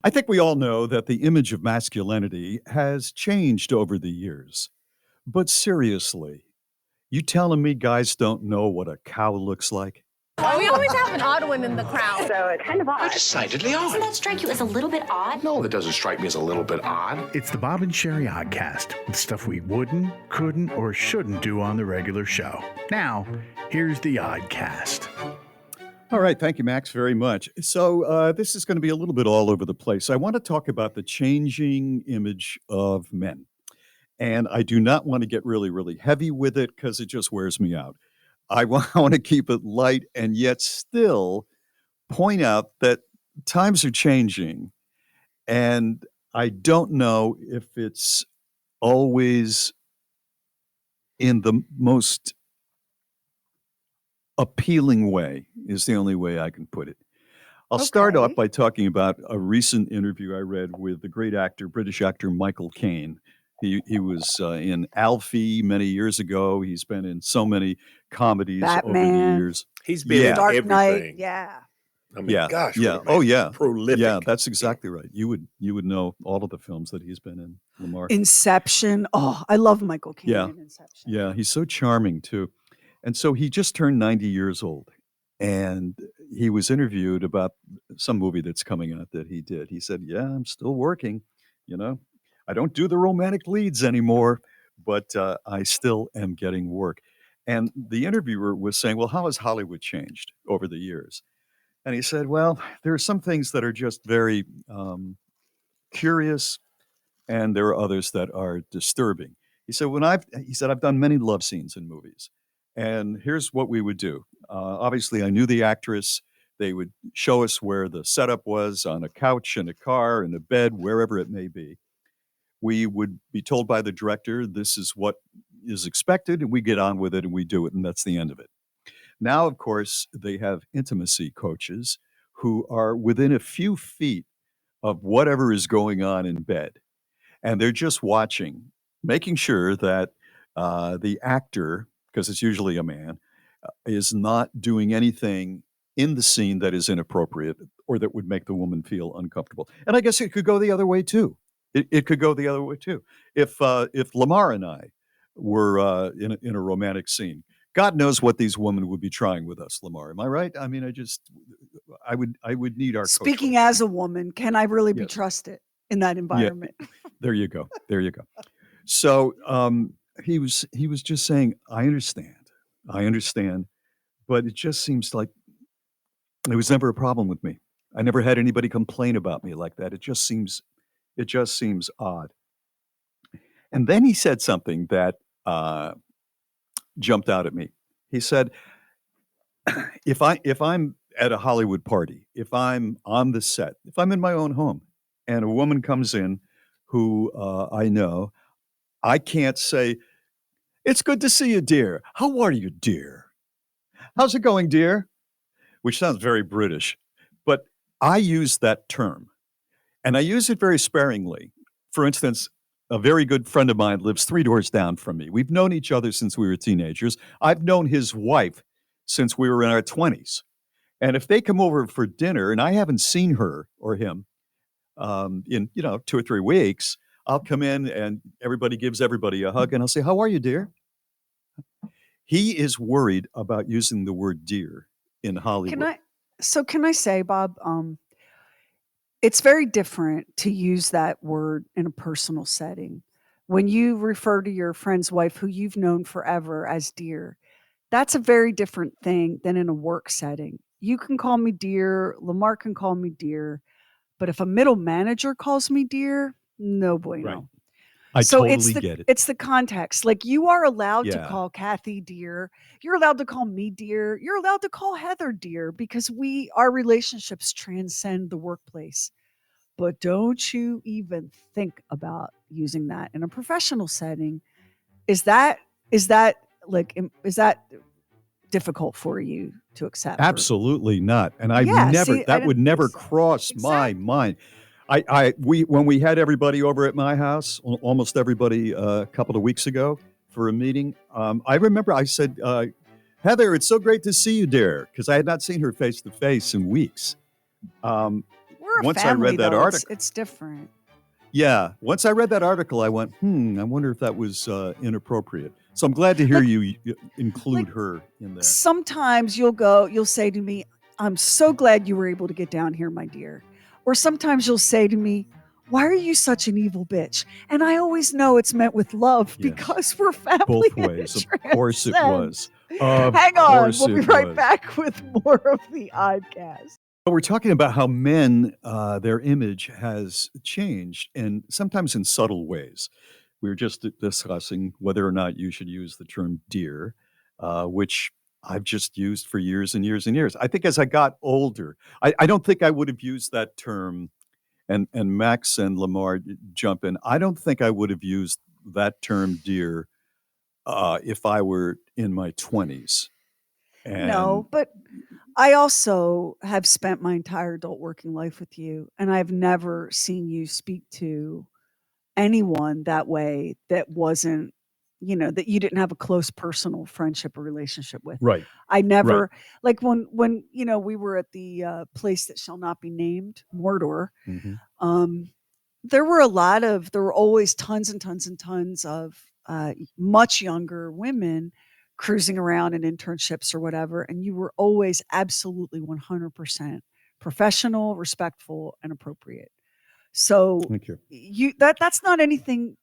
I think we all know that the image of masculinity has changed over the years. But seriously, you telling me guys don't know what a cow looks like? We always have an odd one in the crowd. So it's kind of odd. Decidedly odd. Doesn't that strike you as a little bit odd? No, that doesn't strike me as a little bit odd. It's the Bob and Sheri Oddcast, the stuff we wouldn't, couldn't, or shouldn't do on the regular show. Now, here's the Oddcast. All right. Thank you, Max, very much. So this is going to be a little bit all over the place. I want to talk about the changing image of men. And I do not want to get really, really heavy with it because it just wears me out. I want to keep it light and yet still point out that times are changing. And I don't know if it's always in the most appealing way, is the only way I can put it. I'll start off by talking about a recent interview I read with the great actor, British actor Michael Caine. He was in Alfie many years ago. He's been in so many comedies over the years. He's been in Dark everything. Knight, yeah. I mean, gosh. Yeah. what a man. Oh, yeah. Prolific. Yeah, that's exactly right. You would know all of the films that he's been in, Lamar. Inception. Oh, I love Michael Caine Yeah. in Inception. Yeah, he's so charming too. And so he just turned 90 years old. And he was interviewed about some movie that's coming out that he did. He said, "Yeah, I'm still working. You know, I don't do the romantic leads anymore, but I still am getting work." And the interviewer was saying, "Well, how has Hollywood changed over the years?" And he said, "Well, there are some things that are just very curious, and there are others that are disturbing." He said, I've done many love scenes in movies. And here's what we would do. Obviously, I knew the actress. They would show us where the setup was on a couch, in a car, in a bed, wherever it may be. We would be told by the director, this is what is expected, and we get on with it and we do it, and that's the end of it. Now, of course, they have intimacy coaches who are within a few feet of whatever is going on in bed. And they're just watching, making sure that the actor, because it's usually a man, is not doing anything in the scene that is inappropriate or that would make the woman feel uncomfortable. And I guess it could go the other way too. It could go the other way too. If Lamar and I were in a romantic scene, God knows what these women would be trying with us, Lamar. Am I right? I mean, I would need our coach. Speaking as a woman, can I really be Yes. trusted in that environment? There you go. There you go. So he was just saying, I understand, but it just seems like it was never a problem with me. I never had anybody complain about me like that. It just seems odd. And then he said something that jumped out at me. He said, if I'm at a Hollywood party, if I'm on the set, if I'm in my own home, and a woman comes in who I know, I can't say, "It's good to see you, dear. How are you, dear? How's it going, dear?" Which sounds very British, but I use that term, and I use it very sparingly. For instance, a very good friend of mine lives 3 doors down from me. We've known each other since we were teenagers. I've known his wife since we were in our 20s. And if they come over for dinner and I haven't seen her or him in 2 or 3 weeks, I'll come in and everybody gives everybody a hug and I'll say, "How are you, dear?" He is worried about using the word dear in Hollywood. Can I say, Bob, it's very different to use that word in a personal setting. When you refer to your friend's wife who you've known forever as dear, that's a very different thing than in a work setting. You can call me dear, Lamar can call me dear, but if a middle manager calls me dear, no bueno. Right. I So totally get it. it's the context. Like you are allowed to Yeah. call Kathy dear. You're allowed to call me dear. You're allowed to call Heather dear because our relationships transcend the workplace. But don't you even think about using that in a professional setting. Is that difficult for you to accept? Absolutely not. And that would didn't never think so. cross my mind. When we had everybody over at my house, almost everybody a couple of weeks ago for a meeting, I remember I said, "Heather, it's so great to see you, dear," because I had not seen her face to face in weeks. We're you're a once I family, read that though, article, it's different. yeah, once I read that article, I went, I wonder if that was inappropriate. So I'm glad to hear Like, you include like her in there. sometimes you'll say to me, "I'm so glad you were able to get down here, my dear." Or sometimes you'll say to me, "Why are you such an evil bitch?" And I always know it's meant with love Yes. because we're family Both and ways. it Of course it was. transcends. Of Hang on, course we'll be it right was. back with more of the Oddcast. Well, we're talking about how men, their image has changed, and sometimes in subtle ways. We were just discussing whether or not you should use the term dear, which I've just used for years and years and years. I think as I got older, I don't think I would have used that term, and Max and Lamar jump in. I don't think I would have used that term dear if I were in my 20s. And No, but I also have spent my entire adult working life with you, and I've never seen you speak to anyone that way that wasn't, that you didn't have a close personal friendship or relationship with. right, I right. never, like when we were at the place that shall not be named, Mordor. hmm um, there were always tons and tons and tons of much younger women cruising around in internships or whatever, and you were always absolutely 100% professional, respectful, and appropriate. So Thank you. that's not anything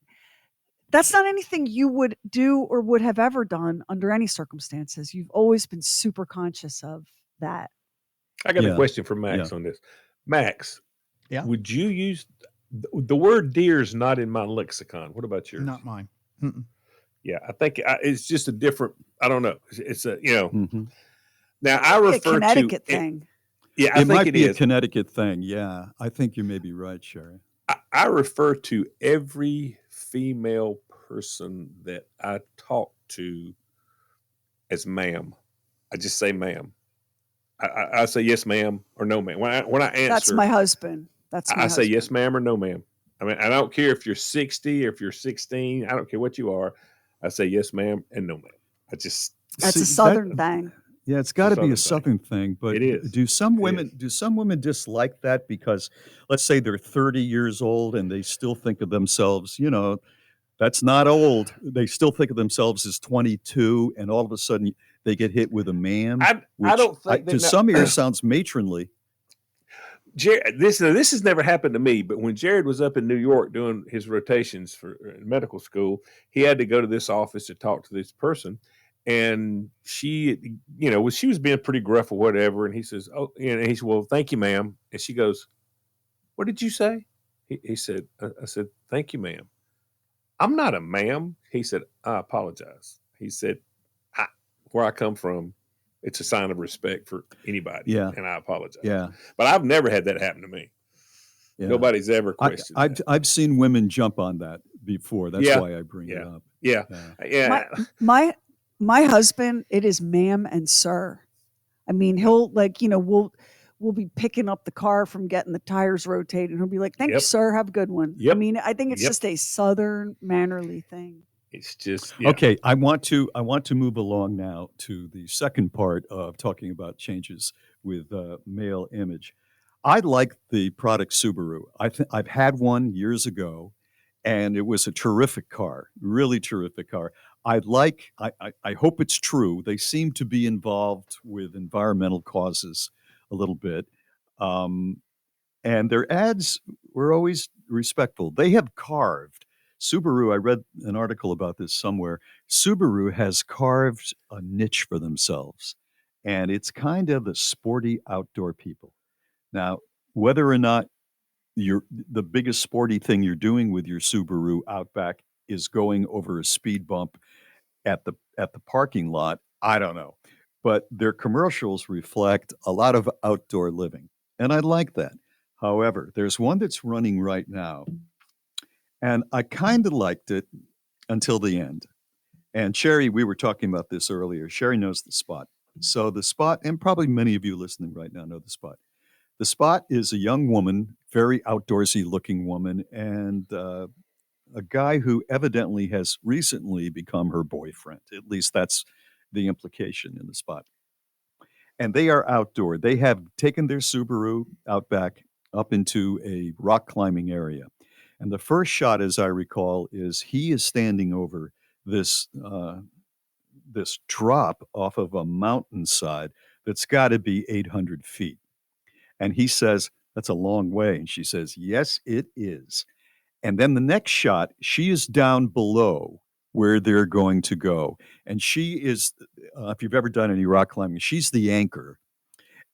you would do or would have ever done under any circumstances. You've always been super conscious of that. I got a Yeah, question for yeah. Max on this. Max, Yeah. would you use the word deer is not in my lexicon. What about yours? Not mine. Mm-mm. Yeah, I think it's just a different. I don't know. It's a hmm Now I Maybe a refer to Connecticut it. thing. Yeah, I It think might it be a is. Connecticut thing. Yeah, I think you may be right, Sherry. I refer to every female person that I talk to as ma'am. I just say ma'am. I say yes, ma'am, or no, ma'am. When I That's answer, my husband. That's my I say yes, husband. ma'am, or no, ma'am. I mean, I don't care if you're 60 or if you're 16. I don't care what you are. I say yes, ma'am, and no, ma'am. I just That's See a that? Southern thing. Yeah, it's it's got a to be a southern thing. Southern thing. But It is. do some It women is. dislike that because, let's say they're 30 years old and they still think of themselves, that's not old. They still think of themselves as 22, and all of a sudden they get hit with a ma'am, I which don't think to that. some ears sounds matronly. This has never happened to me, but when Jared was up in New York doing his rotations for medical school, he had to go to this office to talk to this person, and she was being pretty gruff or whatever, and he says, "Oh," and he said, "Well, thank you, ma'am," and she goes, "What did you say?" He said, "I said thank you, ma'am." I'm not a ma'am. He said, "I apologize." He said, "Where I come from, it's a sign of respect for anybody, Yeah, and I apologize." yeah, But I've never had that happen to me. yeah. Nobody's ever questioned that. I've seen women jump on that before. That's Yeah, why I bring it yeah, up. yeah, Yeah. My yeah. my husband, it is ma'am and sir. I mean, he'll we'll be picking up the car from getting the tires rotated, and he'll be like, "Thank you, Yep, sir. Have a good one." I yep, mean, I think it's yep. just a Southern mannerly thing. It's just Okay, I want to move along now to the second part of talking about changes with male image. I like the product Subaru. I've had one years ago, and it was a terrific car, really terrific car. I hope it's true. They seem to be involved with environmental causes a little bit. Um, and their ads were always respectful. They have carved Subaru. I read an article about this somewhere. Subaru has carved a niche for themselves, and it's kind of the sporty outdoor people. Now, whether or not the biggest sporty thing you're doing with your Subaru Outback is going over a speed bump at the parking lot, I don't know. But their commercials reflect a lot of outdoor living, and I like that. However, there's one that's running right now, and I kind of liked it until the end. And Sherry, we were talking about this earlier. Sherry knows the spot. So the spot, and probably many of you listening right now know the spot. The spot is a young woman, very outdoorsy looking woman, and a guy who evidently has recently become her boyfriend. At least that's the implication in the spot. And they are outdoor. They have taken their Subaru Outback up into a rock climbing area. And the first shot, as I recall, is he is standing over this this drop off of a mountainside that's got to be 800 feet. And he says, "That's a long way." And she says, "Yes, it is." And then the next shot, she is down below where they're going to go. And she is, if you've ever done any rock climbing, she's the anchor.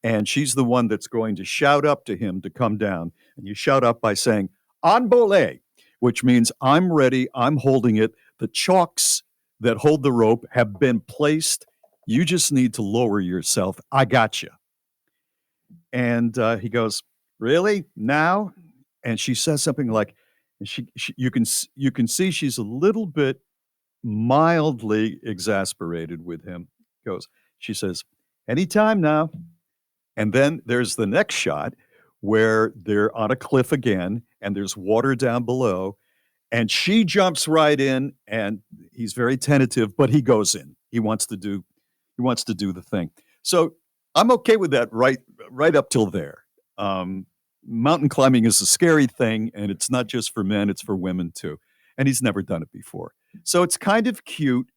And she's the one that's going to shout up to him to come down. And you shout up by saying, "En belay," which means I'm ready, I'm holding it. The chalks that hold the rope have been placed. You just need to lower yourself. I got you. And he goes, "Really? Now?" And she says something like, and you can see she's a little bit mildly exasperated with him. She says, "Anytime now." And then there's the next shot where they're on a cliff again and there's water down below. And she jumps right in and he's very tentative, but he goes in. He wants to do the thing. So I'm okay with that right up till there. Mountain climbing is a scary thing, and it's not just for men, it's for women too. And he's never done it before. So it's kind of cute,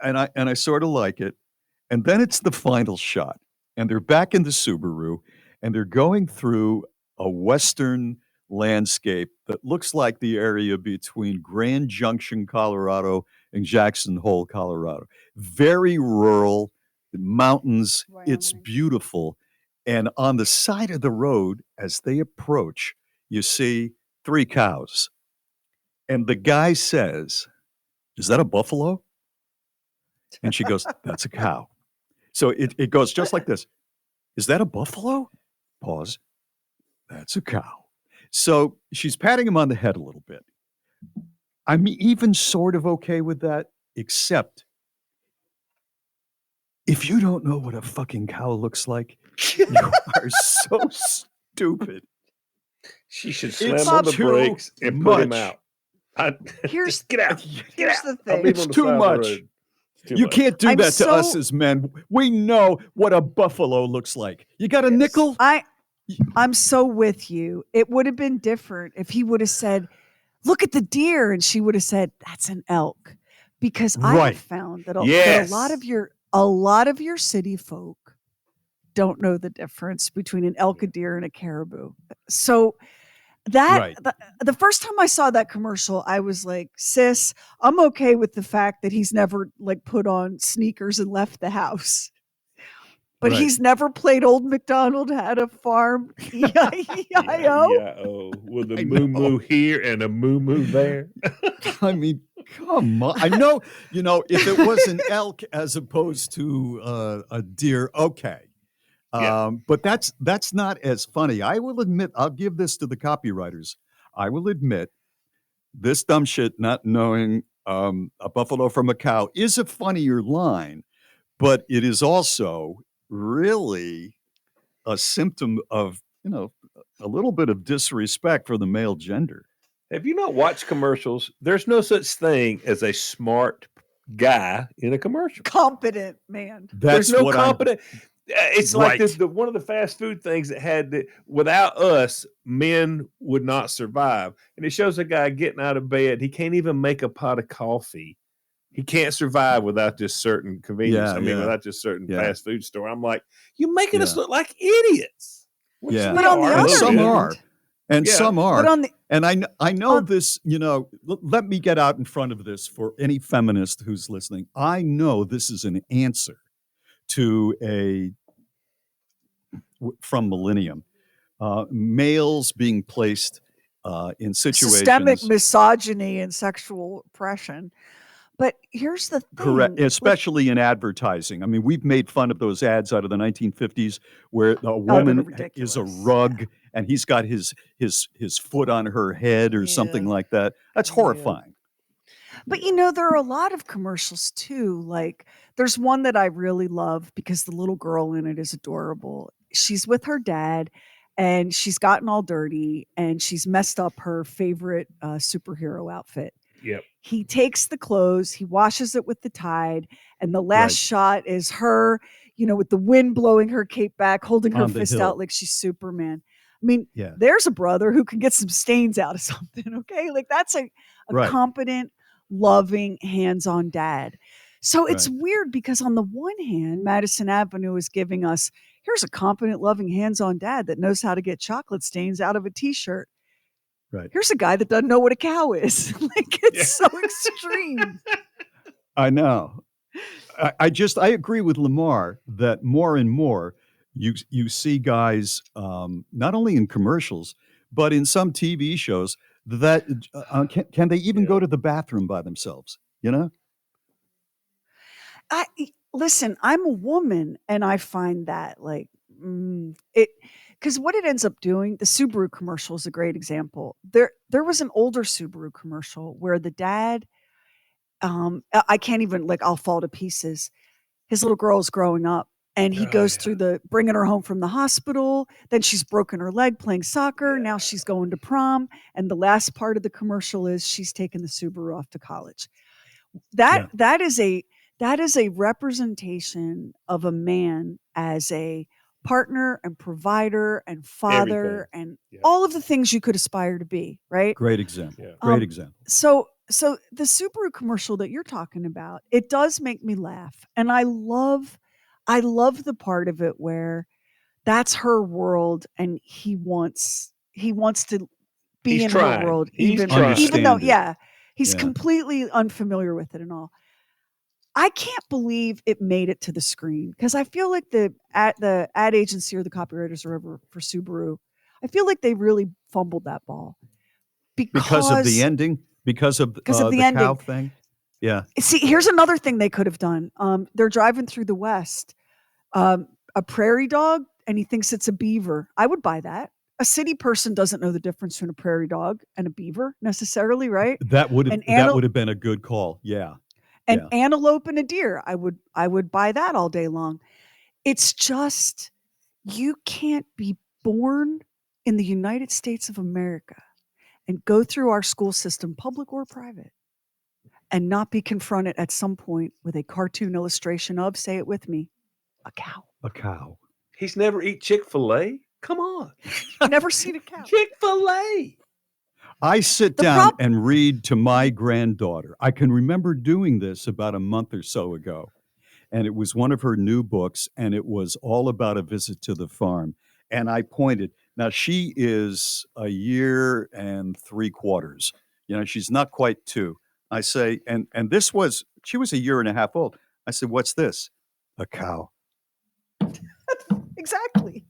and I sort of like it. And then it's the final shot. And they're back in the Subaru, and they're going through a western landscape that looks like the area between Grand Junction, Colorado, and Jackson Hole, Colorado. Very rural, mountains. It's Wyoming. beautiful. And on the side of the road, as they approach, you see 3 cows. And the guy says, "Is that a buffalo?" And she goes, "That's a cow." So it goes just like this. "Is that a buffalo?" Pause. "That's a cow." So she's patting him on the head a little bit. I'm even sort of okay with that, except if you don't know what a fucking cow looks like, you are so stupid. She should It's slam on the too brakes and put him much. out. Here's Just get out. Get here's out. the I'll thing. leave It's on the too side of the much. road. It's too You much. can't do I'm that to us so- as men. We know what a buffalo looks like. You got a nickel? I'm so with you. It would have been different if he would have said, "Look at the deer," and she would have said, "That's an elk." Because I Right. have found that, that Yes. a lot of your city folk don't know the difference between an elk, a deer, and a caribou. So that Right. the first time I saw that commercial, I was like, "Sis, I'm okay with the fact that he's never like put on sneakers and left the house." But Right. he's never played Old MacDonald had a farm. E-I-E-I-O. Yeah, with a I moo know. moo here and a moo moo there. I mean, come on. I know, if it was an elk as opposed to a deer, okay. Yeah. But that's not as funny. I will admit, I'll give this to the copywriters. I will admit, this dumb shit, not knowing a buffalo from a cow, is a funnier line, but it is also really a symptom of, a little bit of disrespect for the male gender. Have you not watched commercials? There's no such thing as a smart guy in a commercial. Competent man. That's There's no what competent. It's like Right. the one of the fast food things that had that without us, men would not survive. And it shows a guy getting out of bed. He can't even make a pot of coffee. He can't survive without this certain convenience. Yeah. Without this certain Yeah. fast food store. I'm like, you're making us Yeah. look like idiots. Which Yeah. we But on the are a And other little some bit. are. And Yeah. some are. But on the And I know on- this, let me get out in front of this for any feminist who's listening. I know this is an answer to from Millennium. Males being placed in situations. systemic misogyny and sexual oppression. But here's the thing. Correct, like- especially in advertising. I mean, we've made fun of those ads out of the 1950s where a they're woman ridiculous. is a rug and he's got his foot on her head or something Yeah. like that. That's Yeah. horrifying. But there are a lot of commercials too. Like there's one that I really love because the little girl in it is adorable. She's with her dad and she's gotten all dirty and she's messed up her favorite superhero outfit. Yep. He takes the clothes, he washes it with the Tide, and the last Right. shot is her, with the wind blowing her cape back, holding her On the fist hill. out like she's Superman. I mean, Yeah. there's a brother who can get some stains out of something. Okay. Like that's a Right. competent, loving, hands-on dad. So it's Right. weird because on the one hand, Madison Avenue is giving us, here's a competent, loving, hands-on dad that knows how to get chocolate stains out of a t-shirt. Right. Here's a guy that doesn't know what a cow is. Like it's Yeah. so extreme. I know. I agree with Lamar that more and more you see guys not only in commercials but in some TV shows that can they even go Yeah. to the bathroom by themselves? You know? Listen, I'm a woman and I find that like it because what it ends up doing, the Subaru commercial is a great example. There was an older Subaru commercial where the dad, I can't even like I'll fall to pieces. His little girl's growing up and he Oh, goes yeah. through the bringing her home from the hospital. Then she's broken her leg playing soccer. Now she's going to prom. And the last part of the commercial is she's taking the Subaru off to college. Yeah. That is a representation of a man as a partner and provider and father Everything. and Yeah. all of the things you could aspire to be, right? Great example. Yeah. Great example. So the Subaru commercial that you're talking about, it does make me laugh. And I love the part of it where that's her world and he wants to be He's in her trying. world He's even trying. even though Understand it. he's Yeah. completely unfamiliar with it and all. I can't believe it made it to the screen because I feel like the ad agency or the copywriters or whatever for Subaru, I feel like they really fumbled that ball Because of the because ending, because of the the cow ending. thing. Yeah. See, here's another thing they could have done. They're driving through the West, a prairie dog, and he thinks it's a beaver. I would buy that. A city person doesn't know the difference between a prairie dog and a beaver necessarily, right? That would have An been a good call. Yeah. an Yeah. antelope and a deer. I would buy that all day long. It's just you can't be born in the United States of America and go through our school system, public or private, and not be confronted at some point with a cartoon illustration of, say it with me, a cow. A cow. He's never eat Chick-fil-A? Come on. Never seen a cow. Chick-fil-A. I sit The down prob- and read to my granddaughter. I can remember doing this about a month or so ago. And it was one of her new books, and it was all about a visit to the farm. And I pointed. Now she is a year and 3/4. You know, she's not quite two. I say, and she was a year and a half old. I said, "What's this?" A cow. Exactly.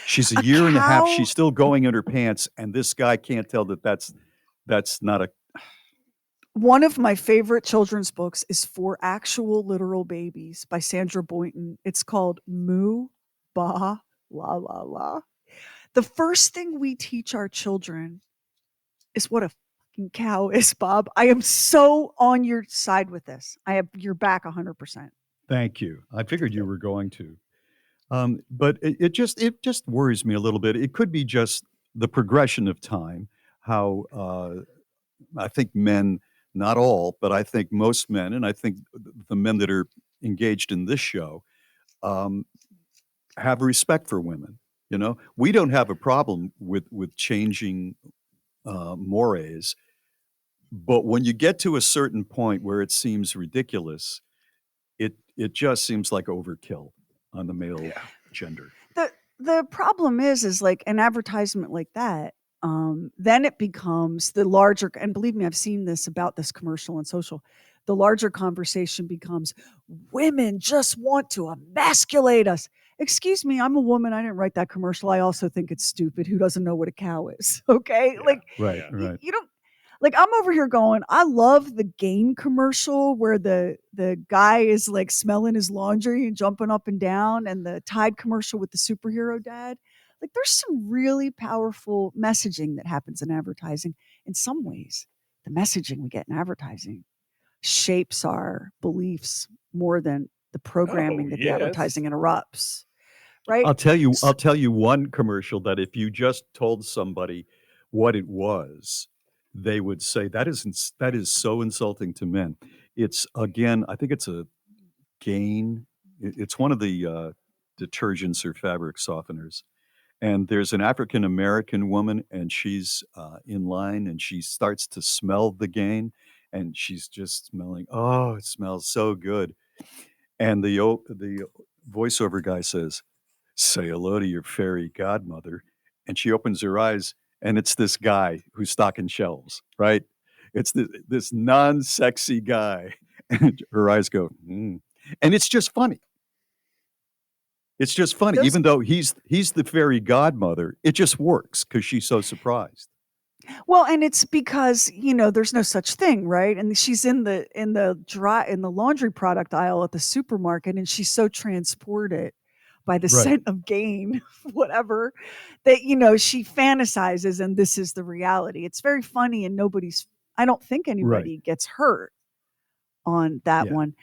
She's A a year and a half. cow. She's still going in her pants, and this guy can't tell that that's not a One of my favorite children's books is For Actual Literal Babies by Sandra Boynton. It's called Moo Ba La La La. The first thing we teach our children is what a fucking cow is, Bob. I am so on your side with this. I have your back 100%. Thank you. I figured you were going to. But it just worries me a little bit. It could be just the progression of time, how I think men, not all, but I think most men, and I think the men that are engaged in this show, um, have respect for women. You know, we don't have a problem with changing mores, but when you get to a certain point where it seems ridiculous, it just seems like overkill on the male Yeah. gender. The problem is like an advertisement like that, then it becomes the larger, and believe me, I've seen this about this commercial on social. The larger conversation becomes women just want to emasculate us. Excuse me, I'm a woman. I didn't write that commercial. I also think it's stupid. Who doesn't know what a cow is? Okay. Yeah. Like Right, Yeah. right. you don't like I'm over here going, I love the Gain commercial where the guy is like smelling his laundry and jumping up and down, and the Tide commercial with the superhero dad. Like there's some really powerful messaging that happens in advertising. In some ways, the messaging we get in advertising shapes our beliefs more than the programming Oh, that the yes. advertising interrupts. Right? I'll tell you one commercial that if you just told somebody what it was, they would say that is so insulting to men. It's again, I think it's a Gain. It's one of the detergents or fabric softeners, and there's an African American woman, and she's in line, and she starts to smell the gain, and she's just smelling. Oh, it smells so good. And the voiceover guy says, "Say hello to your fairy godmother," and she opens her eyes, and it's this guy who's stocking shelves, right? It's this non-sexy guy, and her eyes go, "Mm." And it's just funny. It's just funny, Those even though he's the fairy godmother, it just works because she's so surprised. Well, and it's because, there's no such thing, right? And she's in the laundry product aisle at the supermarket, and she's so transported by the Right, scent of gain, whatever, that she fantasizes, and this is the reality. It's very funny, and I don't think right. anybody gets hurt on that Yeah. one.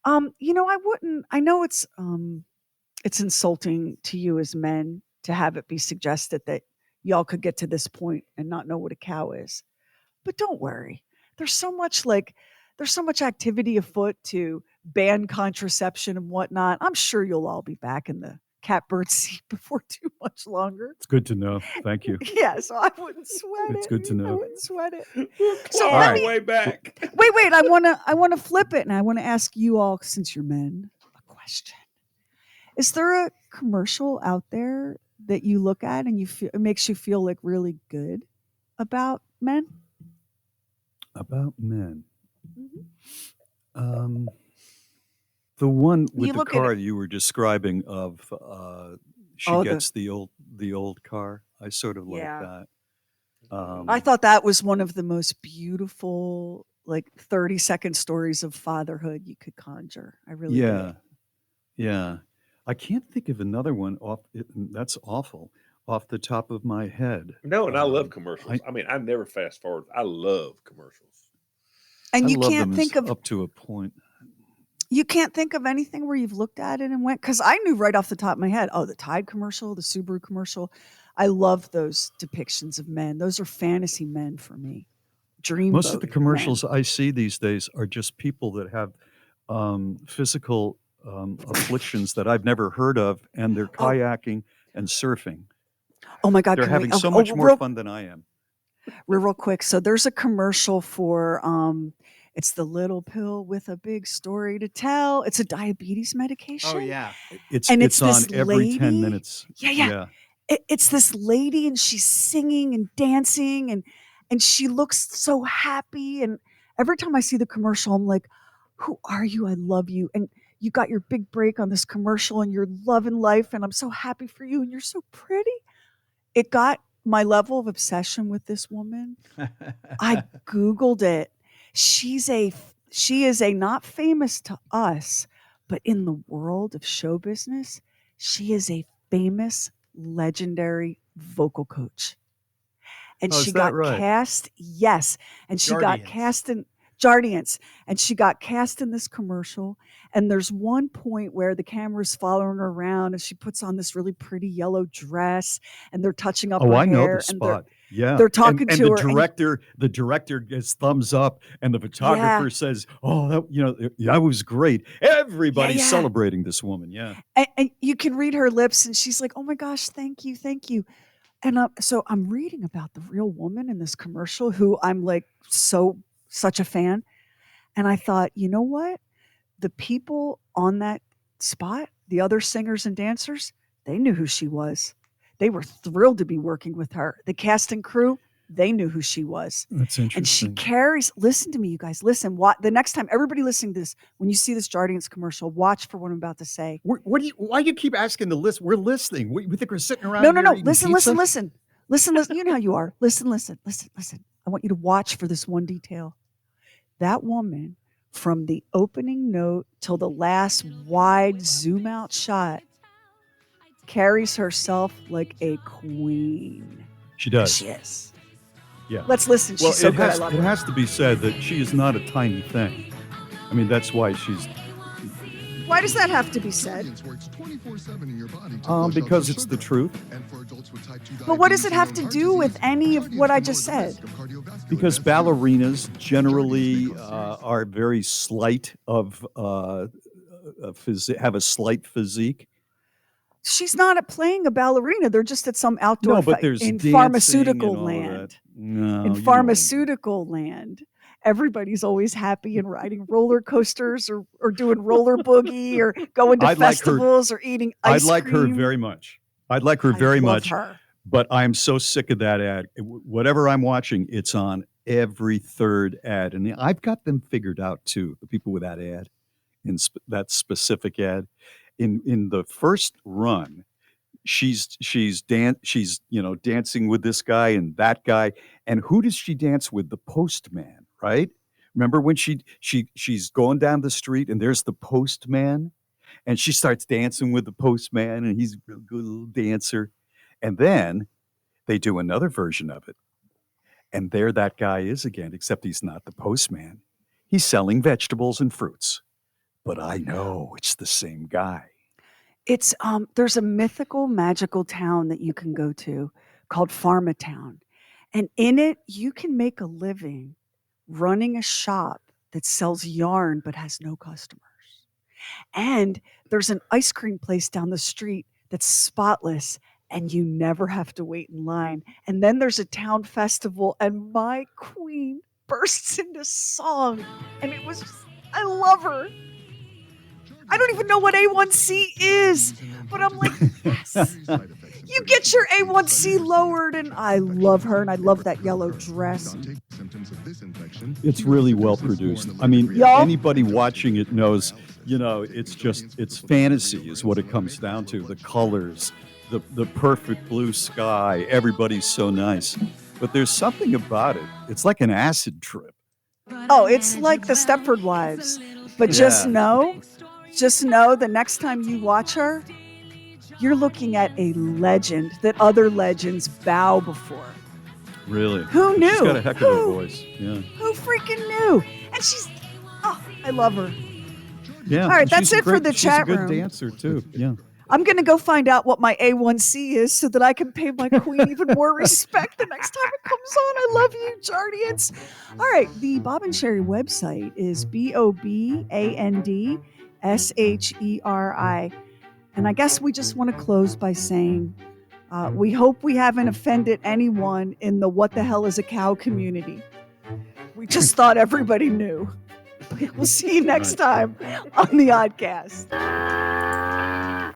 I wouldn't. I know it's insulting to you as men to have it be suggested that y'all could get to this point and not know what a cow is. But don't worry. There's so much like there's so much activity afoot to ban contraception and whatnot. I'm sure you'll all be back in the catbird seat before too much longer. It's good to know. Thank you. Yeah, so I wouldn't sweat It's it. good to I know. wouldn't sweat it. We'll So claw All let our right. me way back. wait. I wanna flip it, and I wanna ask you all, since you're men, a question. Is there a commercial out there that you look at and it makes you feel like really good about men? About men. Mhm. Um, the one You with the look at car it. you were describing of she Oh, gets the old car. I sort of like yeah. that. I Um, thought that was one of the most beautiful, like 30-second stories of fatherhood you could conjure. I really did. yeah, yeah. I can't think of another one that's awful off the top of my head. No, and I love I commercials. I mean, I never fast forward. I love commercials. I And love them as up to a point. you can't think of anything where you've looked at it and went, because I knew right off the top of my head, oh, the Tide commercial, the Subaru commercial. I love those depictions of men. Those are fantasy men for me. Most of Dreamboat the men. commercials I see these days are just people that have physical afflictions that I've never heard of, and they're Oh, kayaking and surfing. oh my God, They're can we? having Oh, so oh, much more fun than I am. real quick. So there's a commercial for it's the little pill with a big story to tell. It's a diabetes Oh medication, yeah. It's and it's it's on this every 10 lady. minutes. Yeah, yeah. Yeah. It's this lady, and she's singing and dancing, and she looks so happy. And every time I see the commercial, I'm like, "Who are you? I love you." And you got your big break on this commercial, and you're loving life, and I'm so happy for you, and you're so pretty. It got my level of obsession with this woman. I Googled it. She is a not famous to us, but in the world of show business, she is a famous, legendary vocal coach. And Oh, she is that got right? cast, yes, and she got Guardians. cast in Jardiance, and she got cast in this commercial. And there's one point where the camera's following her around, and she puts on this really pretty yellow dress, and they're touching up Oh, her I know the hair, and they're spot. Yeah. they're And talking and to the her, and director gets thumbs up, and the yeah, photographer says, "Oh, that was great." yeah, Everybody's yeah. celebrating this woman. Yeah. And you can read her lips, and she's like, "Oh my gosh, thank you, thank you." And so I'm reading about the real woman in this commercial, who I'm like such a fan. And I thought, you know what? The people on that spot, the other singers and dancers, they knew who she was. They were thrilled to be working with her. The cast and crew, they knew who she was. That's And she interesting. carries, listen to me, you guys, listen. The next time, everybody listening to this, when you see this Jardiance commercial, watch for what I'm about to say. Why do you keep asking to list? We're listening. We think we're sitting No, around no, here no. eating Listen, listen, pizza? listen. Listen, listen. You know how you are. Listen, listen, listen, listen. I want you to watch for this one detail. That woman, from the opening note till the last wide zoom out shot, carries herself like a queen. She 'Cause she does. is. Yeah. Let's listen. Well, She's so good. I love it her. has to be said that she is not a tiny thing. I mean, that's why she's Why does that have to be said? because it's the truth. But what does it have to do with any of what I just said? Because ballerinas generally are very slight of have a slight physique. she's not playing a ballerina. They're just at some outdoor No, but fight there's in dancing pharmaceutical and all of that. land. No, you In know what I mean. pharmaceutical land, everybody's always happy and riding roller coasters or doing roller boogie or going to I'd like her. festivals or eating I'd ice like her cream. very much. I'd like her I very love much. her. But I'm so sick of that ad. Whatever I'm watching, it's on every third ad, and I've got them figured out too. The people with that ad, that specific ad, in the first run, she's dancing with this guy and that guy, and who does she dance with? The postman, right? Remember when she's going down the street and there's the postman, and she starts dancing with the postman, and he's a real good little dancer, and then they do another version of it, and there that guy is again, except he's not the postman. He's selling vegetables and fruits, but I know it's the same guy. It's there's a mythical, magical town that you can go to called Pharmatown. And in it, you can make a living running a shop that sells yarn but has no customers. And there's an ice cream place down the street that's spotless and you never have to wait in line. And then there's a town festival and my queen bursts into song. And it was just, I love her. I don't even know what A1C is, but I'm like, yes. You get your A1C lowered, and I love her, and I love that yellow dress. It's really well produced. I mean, Y'all? anybody watching it knows, it's fantasy is what it comes down to. The colors, the perfect blue sky, everybody's so nice. But there's something about it. It's like an acid trip. Oh, it's like the Stepford Wives. But just know the next time you watch her, you're looking at a legend that other legends bow before. Really? Who knew? She's got a heck of a voice. Yeah. Who freaking knew? And I love her. Yeah. All right, that's she's it for the chat room. She's a room. good dancer too. Yeah. I'm going to go find out what my A1C is so that I can pay my queen even more respect the next time it comes on. I love you, Jardians. All right, the Bob and Sheri website is BOBANDSHERI. And I guess we just want to close by saying we hope we haven't offended anyone in the what the hell is a cow community. We just thought everybody knew. We'll see you next time on the Oddcast.